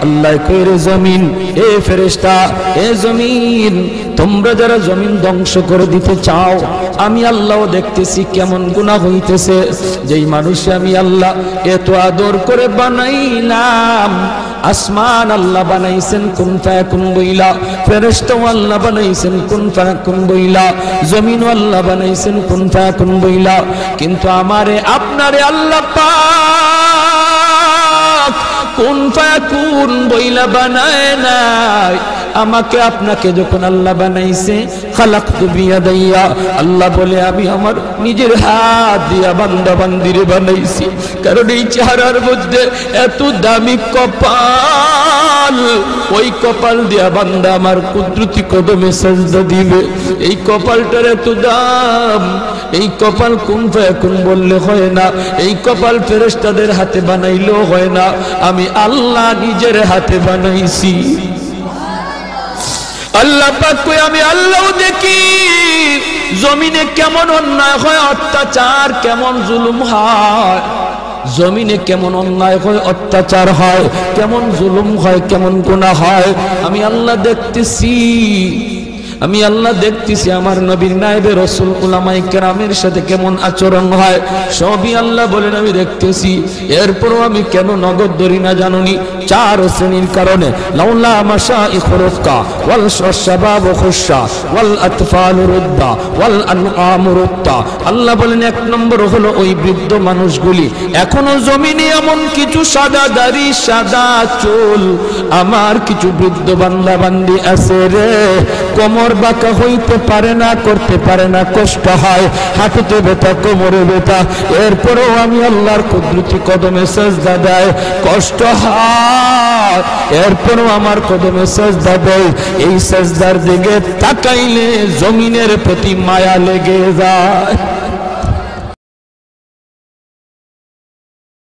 আল্লাহ কইরে জমিন, এ ফেরেশতা, এ জমিন, তোমরা যারা জমিন ধ্বংস করে দিতে চাও, আমি আল্লাহও দেখতেছি কেমন গুনাহ হইতেছে। যেই মানুষ আমি আল্লাহ এত আদর করে বানাইলাম, আসমান আল্লাহ বানাইছেন কুন ফায়াকুন বইলা, ফেরেশতা আল্লাহ বানাইছেন কুন ফায়াকুন বইলা, জমিন আল্লাহ বানাইছেন কুন ফায়াকুন বইলা, কিন্তু আমারে আপনারে আল্লাহ পাক কুন ফায়াকুন বইলা বানায় নাই। আমাকে আপনাকে যখন আল্লাহ বানাইছে, খালাকতু বিয়াদাইয়া, আল্লাহ বলে আমি আমার নিজের হাত দিয়া বান্দা বান্দিরে বানাইছি। কারণ এই চেহারার মধ্যে এত দামি কপাল, ওই কপাল দিয়া বান্দা আমার কুদরতি কদমে সাজদা দিবে। এই কপালটার এত দাম, এই কপাল কুন ফায়াকুন বললে হয় না, এই কপাল ফেরেশতাদের হাতে বানাইলেও হয় না, আমি আল্লাহ নিজের হাতে বানাইছি। আল্লাহ পাক কই আমি আল্লাহও দেখি জমিনে কেমন অন্যায় হয়, অত্যাচার কেমন জুলুম হয়, জমিনে কেমন অন্যায় হয়, অত্যাচার হয়, কেমন জুলুম হয়, কেমন গুনাহ হয়, আমি আল্লাহ দেখতেছি। আমি আল্লাহ দেখতেছি আমার নবীর নায়েবে রাসূল উলামায়ে কেরামের সাথে কেমন আচরণ হয়, সবই আল্লাহ বলেন আমি দেখতেছি। এরপরও আমি কেন নগদ ধরি না জানুনি? 4 শ্রেণীর কারণে। লাউলা মাশাইখুর রুক্কা ওয়াল শাবাব খুশা ওয়াল আতফাল রুদ্দা ওয়াল আনআম রুত্তা। আল্লাহ বলেন 1 নম্বর হলো ওই বৃদ্ধ মানুষগুলি, এখনো জমিনে এমন কিছু সাদা দাড়ি সাদা চুল আমার কিছু বৃদ্ধ বান্দা বান্দি আছে রে, কোমর বাঁকা হইতে পারে না, করতে পারে না, কষ্ট হয়, হাঁটুতে ব্যথা, কোমরে ব্যথা, এরপরেও আমি আল্লাহর কুদরতি কদমে সাজদা দেয়, কষ্ট হয়, এরপরেও আমার কদমে সাজদা দেয়। এই সাজদার দিকে তাকাইলে জমিনের প্রতি মায়া লেগে যায়।